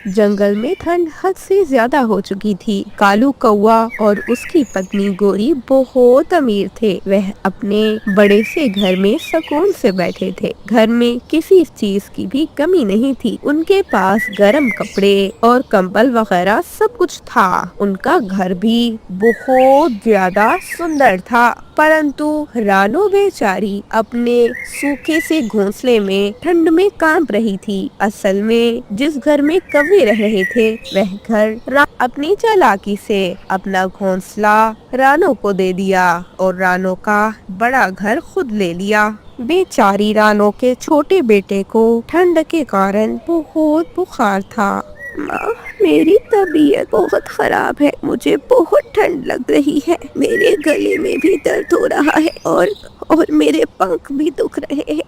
जंगल में ठंड हद से ज्यादा हो चुकी थी। कालू कौवा और उसकी पत्नी गोरी बहुत अमीर थे। वह अपने बड़े से घर में सुकून से बैठे थे। घर में किसी चीज की भी कमी नहीं थी। उनके पास गर्म कपड़े और कंबल वगैरह सब कुछ था। उनका घर भी बहुत ज्यादा सुंदर था। परंतु रानो बेचारी अपने सूखे से घोंसले में ठंड में कांप रही थी। असल में जिस घर में कौवे रह रहे थे वह घर अपनी चालाकी से अपना घोंसला रानो को दे दिया और रानो का बड़ा घर खुद ले लिया। बेचारी रानो के छोटे बेटे को ठंड के कारण बहुत बुखार था। माँ, मेरी तबीयत बहुत खराब है। मुझे बहुत ठंड लग रही है। मेरे गले में भी दर्द हो रहा है और मेरे पंख भी दुख रहे हैं।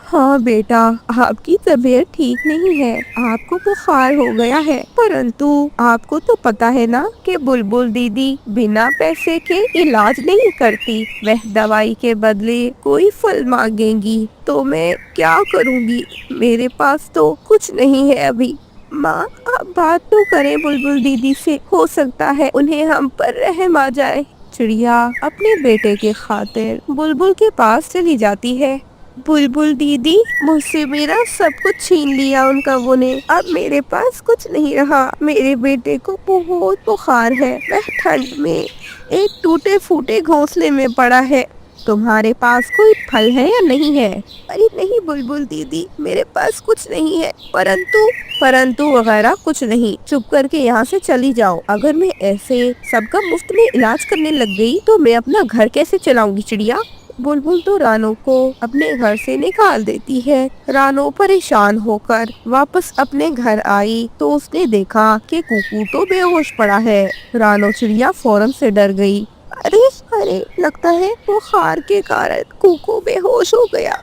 हाँ बेटा, आपकी तबीयत ठीक नहीं है। आपको बुखार हो गया है। परंतु आपको तो पता है ना कि बुलबुल दीदी बिना पैसे के इलाज नहीं करती। वह दवाई के बदले कोई फल मांगेंगी तो मैं क्या करूँगी? मेरे पास तो कुछ नहीं है अभी। माँ, आप बात तो करें बुलबुल दीदी से। हो सकता है उन्हें हम पर रहम आ जाए। चिड़िया अपने बेटे के खातिर बुलबुल के पास चली जाती है। बुलबुल दीदी, मुझसे मेरा सब कुछ छीन लिया उन कौवों ने। अब मेरे पास कुछ नहीं रहा। मेरे बेटे को बहुत बुखार है। वह ठंड में एक टूटे फूटे घोंसले में पड़ा है। तुम्हारे पास कोई फल है या नहीं है? अरे नहीं बुलबुल दीदी, मेरे पास कुछ नहीं है। परंतु वगैरह कुछ नहीं। चुप करके यहाँ से चली जाओ। अगर मैं ऐसे सबका मुफ्त में इलाज करने लग गई तो मैं अपना घर कैसे चलाऊंगी? चिड़िया बुलबुल तो रानो को अपने घर से निकाल देती है। रानो परेशान होकर वापस अपने घर आई तो उसने देखा कि कुकू तो बेहोश पड़ा है। रानो चिड़िया फौरन से डर गई। अरे अरे, लगता है बुखार के कारण कुकू बेहोश हो गया।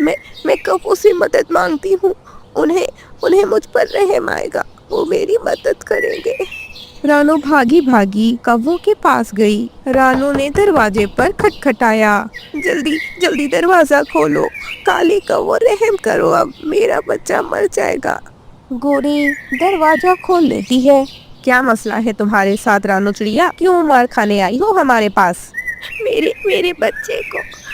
मैं कौवों से मदद मांगती हूँ। उन्हें उन्हें मुझ पर रहम आएगा। वो मेरी मदद करेंगे। रानो भागी भागी कौवों के पास गई। रानो ने दरवाजे पर खटखटाया। जल्दी जल्दी दरवाजा खोलो। काले कौवों, रहम करो, अब मेरा बच्चा मर जाएगा। गोरी दरवाजा खोल लेती है। क्या मसला है तुम्हारे साथ रानो चिड़िया? क्यों मार खाने आई हो हमारे पास?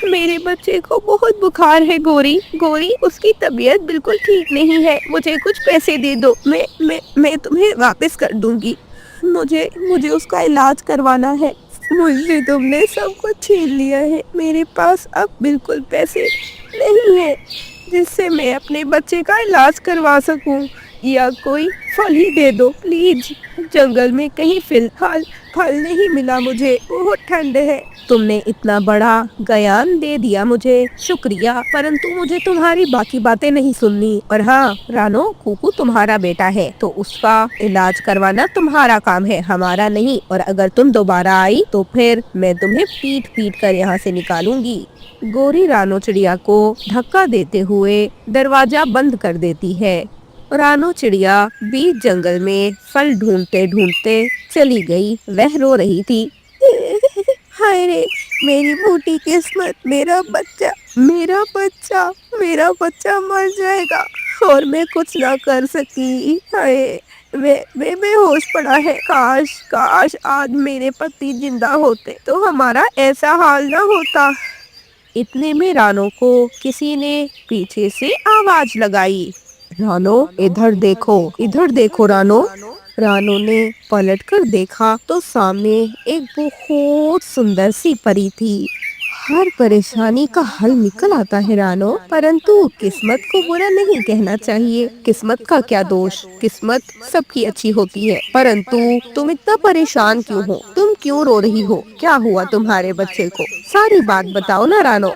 मेरे बच्चे को बहुत बुखार है। गोरी, उसकी तबीयत बिल्कुल ठीक नहीं है। मुझे कुछ पैसे दे दो। मैं तुम्हें वापस कर दूंगी। मुझे उसका इलाज करवाना है। मुझसे तुमने सब कुछ छीन लिया है। मेरे पास अब बिल्कुल पैसे नहीं है जिससे मैं अपने बच्चे का इलाज करवा सकूं। या कोई फल ही दे दो प्लीज। जंगल में कहीं फिलहाल फल नहीं मिला मुझे। बहुत ठंड है। तुमने इतना बड़ा ज्ञान दे दिया मुझे, शुक्रिया। परंतु मुझे तुम्हारी बाकी बातें नहीं सुननी। और हाँ रानो, कुकू तुम्हारा बेटा है तो उसका इलाज करवाना तुम्हारा काम है, हमारा नहीं। और अगर तुम दोबारा आई तो फिर मैं तुम्हें पीट पीट कर यहाँ से निकालूंगी। गोरी रानो चिड़िया को धक्का देते हुए दरवाजा बंद कर देती है। रानो चिड़िया बीच जंगल में फल ढूंढते ढूंढते चली गई। वह रो रही थी। हाय रे, मेरी मोटी किस्मत। मेरा बच्चा मर जाएगा और मैं कुछ ना कर सकी। हाय, मैं बेहोश पड़ा है। काश आज मेरे पति जिंदा होते तो हमारा ऐसा हाल ना होता। इतने में रानो को किसी ने पीछे से आवाज लगाई। रानो, इधर देखो रानो। रानो ने पलटकर देखा तो सामने एक बहुत सुंदर सी परी थी। हर परेशानी का हल निकल आता है रानो, परंतु किस्मत को बुरा नहीं कहना चाहिए। किस्मत का क्या दोष, किस्मत सबकी अच्छी होती है। परंतु तुम इतना परेशान क्यों हो? तुम क्यों रो रही हो? क्या हुआ तुम्हारे बच्चे को? सारी बात बताओ ना रानो।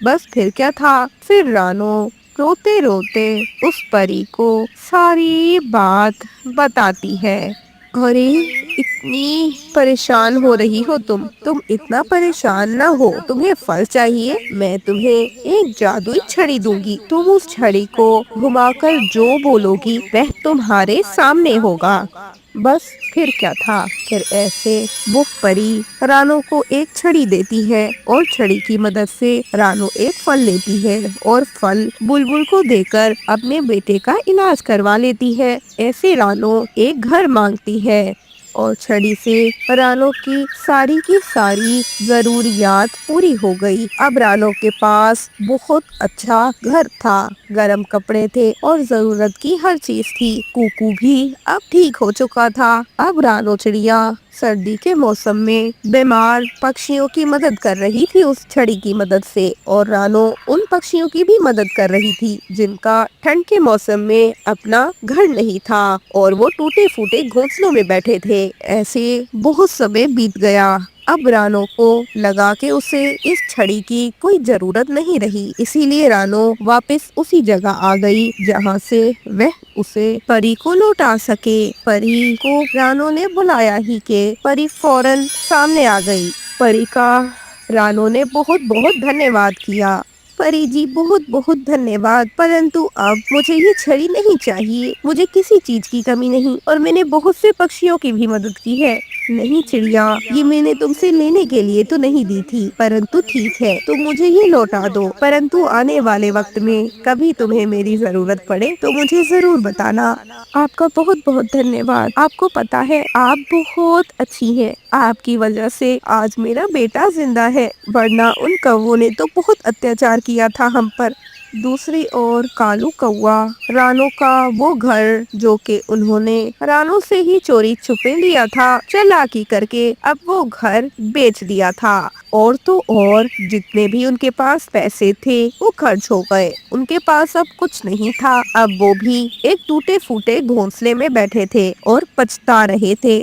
बस फिर क्या था? फिर रानो रोते रोते उस परी को सारी बात बताती है। अरे, इतनी परेशान हो रही हो तुम इतना परेशान ना हो। तुम्हें फल चाहिए? मैं तुम्हें एक जादुई छड़ी दूंगी। तुम उस छड़ी को घुमाकर जो बोलोगी वह तुम्हारे सामने होगा। बस फिर क्या था, फिर ऐसे वो परी रानो को एक छड़ी देती है और छड़ी की मदद से रानो एक फल लेती है और फल बुलबुल को देकर अपने बेटे का इलाज करवा लेती है। ऐसे रानो एक घर मांगती है और छड़ी से रानो की सारी जरूरियात पूरी हो गई। अब रानो के पास बहुत अच्छा घर था, गर्म कपड़े थे और जरूरत की हर चीज थी। कुकू भी अब ठीक हो चुका था। अब रानो चिड़िया सर्दी के मौसम में बीमार पक्षियों की मदद कर रही थी उस छड़ी की मदद से, और रानो उन पक्षियों की भी मदद कर रही थी जिनका ठंड के मौसम में अपना घर नहीं था और वो टूटे फूटे घोंसलों में बैठे थे। ऐसे बहुत समय बीत गया। अब रानो को लगा कि उसे इस छड़ी की कोई जरूरत नहीं रही, इसीलिए रानो वापस उसी जगह आ गई जहाँ से वह उसे परी को लौटा सके। परी को रानो ने बुलाया ही के परी फौरन सामने आ गई। परी का रानो ने बहुत बहुत धन्यवाद किया। परी जी बहुत बहुत धन्यवाद, परंतु अब मुझे ये छड़ी नहीं चाहिए। मुझे किसी चीज की कमी नहीं और मैंने बहुत से पक्षियों की भी मदद की है। नहीं चिड़िया, ये मैंने तुमसे लेने के लिए तो नहीं दी थी, परंतु ठीक है, तुम मुझे ये लौटा दो। परंतु आने वाले वक्त में कभी तुम्हें मेरी जरूरत पड़े तो मुझे जरूर बताना। आपका बहुत बहुत धन्यवाद। आपको पता है आप बहुत अच्छी हैं। आपकी वजह से आज मेरा बेटा जिंदा है, वरना उन कौवों ने तो बहुत अत्याचार किया था हम पर। दूसरी ओर कालू कौवा रानो का वो घर जो कि उन्होंने रानो से ही चोरी छुपे लिया था, चालाकी करके अब वो घर बेच दिया था। और तो और जितने भी उनके पास पैसे थे वो खर्च हो गए। उनके पास अब कुछ नहीं था। अब वो भी एक टूटे फूटे घोंसले में बैठे थे और पछता रहे थे।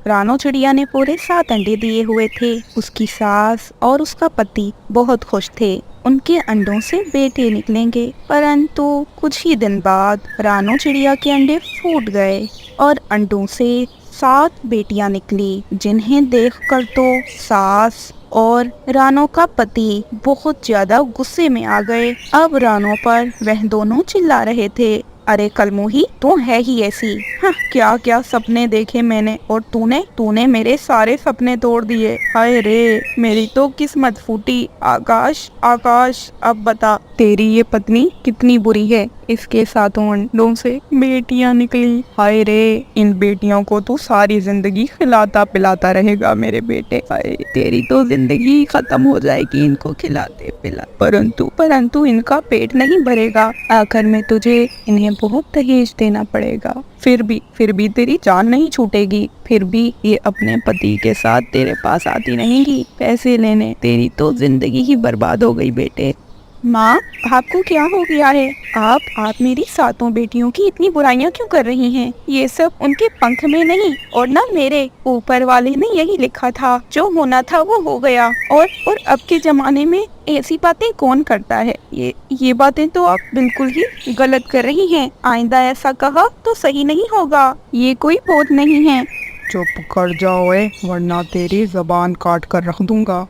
रानो चिड़िया ने पूरे 7 अंडे दिए हुए थे। उसकी सास और उसका पति बहुत खुश थे, उनके अंडों से बेटे निकलेंगे। परंतु कुछ ही दिन बाद रानो चिड़िया के अंडे फूट गए और अंडों से 7 बेटियां निकली, जिन्हें देखकर तो सास और रानो का पति बहुत ज्यादा गुस्से में आ गए। अब रानो पर वह दोनों चिल्ला रहे थे, अरे कलमुही, तू है ही ऐसी। हाँ, क्या क्या सपने देखे मैंने, और तूने तूने मेरे सारे सपने तोड़ दिए। हाय रे, मेरी तो किस्मत फूटी। आकाश आकाश, अब बता तेरी ये पत्नी कितनी बुरी है। इसके 7 अंडों से बेटियां निकली। हाय रे, इन बेटियों को तू सारी जिंदगी खिलाता पिलाता रहेगा मेरे बेटे। हाय, तेरी तो जिंदगी खत्म हो जाएगी इनको खिलाते पिला। परंतु परंतु इनका पेट नहीं भरेगा। आखिर में तुझे इन्हें बहुत दहेज देना पड़ेगा। फिर भी तेरी जान नहीं छूटेगी। फिर भी ये अपने पति के साथ तेरे पास आती रहेंगी पैसे लेने। तेरी तो जिंदगी ही बर्बाद हो गई बेटे। माँ, आपको क्या हो गया है? आप मेरी 7 बेटियों की इतनी बुराइयां क्यों कर रही हैं? ये सब उनके पंख में नहीं और ना मेरे। ऊपर वाले ने यही लिखा था, जो होना था वो हो गया। और अब के जमाने में ऐसी बातें कौन करता है? ये बातें तो आप बिल्कुल ही गलत कर रही हैं। आइंदा ऐसा कहा तो सही नहीं होगा। ये कोई बात नहीं है। चुप कर जाओ वरना तेरी जबान काट कर रख दूंगा।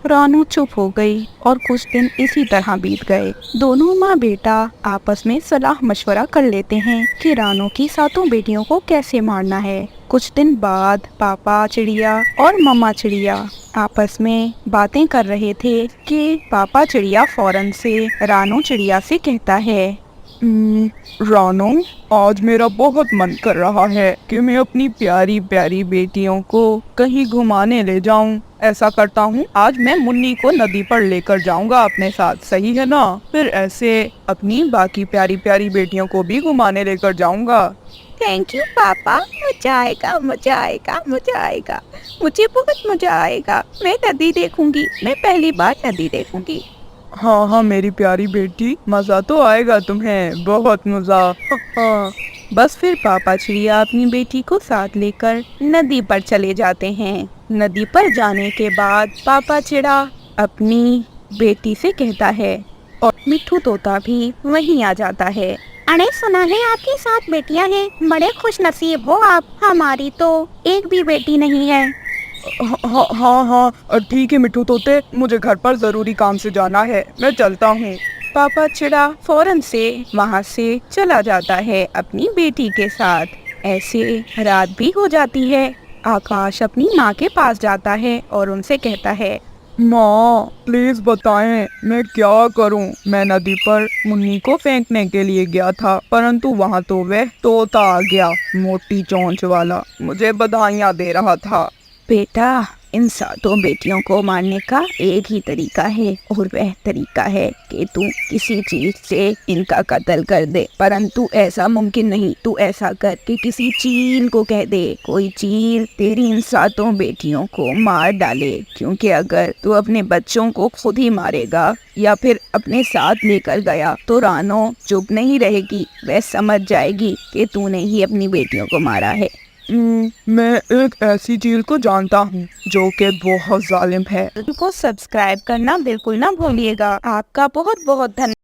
रानू चुप हो गई और कुछ दिन इसी तरह बीत गए। दोनों माँ बेटा आपस में सलाह मशवरा कर लेते हैं कि रानू की 7 बेटियों को कैसे मारना है। कुछ दिन बाद पापा चिड़िया और मम्मा चिड़िया आपस में बातें कर रहे थे कि पापा चिड़िया फौरन से रानू चिड़िया से कहता है, रानो, आज मेरा बहुत मन कर रहा है कि मैं अपनी प्यारी प्यारी बेटियों को कहीं घुमाने ले जाऊं। ऐसा करता हूँ, आज मैं मुन्नी को नदी पर लेकर जाऊंगा अपने साथ, सही है ना? फिर ऐसे अपनी बाकी प्यारी प्यारी बेटियों को भी घुमाने लेकर जाऊंगा। थैंक यू पापा, मजा आएगा मजा आएगा मजा आएगा। मुझे बहुत मजा आएगा। मैं नदी देखूंगी, मैं पहली बार नदी देखूंगी। हाँ हाँ मेरी प्यारी बेटी, मजा तो आएगा तुम्हें, बहुत मजा। हाँ। बस फिर पापा चिड़िया अपनी बेटी को साथ लेकर नदी पर चले जाते हैं। नदी पर जाने के बाद पापा चिड़ा अपनी बेटी से कहता है और मिट्ठू तोता भी वहीं आ जाता है। अरे सुना है आपकी 7 बेटियां हैं, बड़े खुश नसीब हो आप। हमारी तो एक भी बेटी नहीं है। हाँ हाँ हाँ, ठीक है मिट्ठू तोते, मुझे घर पर जरूरी काम से जाना है, मैं चलता हूँ। पापा चिड़ा फौरन से वहाँ से चला जाता है अपनी बेटी के साथ। ऐसे रात भी हो जाती है। आकाश अपनी माँ के पास जाता है और उनसे कहता है, माँ प्लीज बताएं मैं क्या करूं। मैं नदी पर मुन्नी को फेंकने के लिए गया था, परंतु वहां तो वह तोता आ गया, मोटी चोंच वाला, मुझे बधाइयाँ दे रहा था। बेटा, इन सातों बेटियों को मारने का एक ही तरीका है और वह तरीका है कि तू किसी चीज से इनका कत्ल कर दे। परंतु ऐसा मुमकिन नहीं। तू ऐसा कर कि किसी चील को कह दे, कोई चील तेरी इन सातों बेटियों को मार डाले। क्योंकि अगर तू अपने बच्चों को खुद ही मारेगा या फिर अपने साथ लेकर गया तो रानो चुप नहीं रहेगी, वह समझ जाएगी कि तूने ही अपनी बेटियों को मारा है। मैं एक ऐसी चील को जानता हूँ जो कि बहुत जालिम है। को सब्सक्राइब करना बिल्कुल ना भूलिएगा। आपका बहुत बहुत धन्यवाद।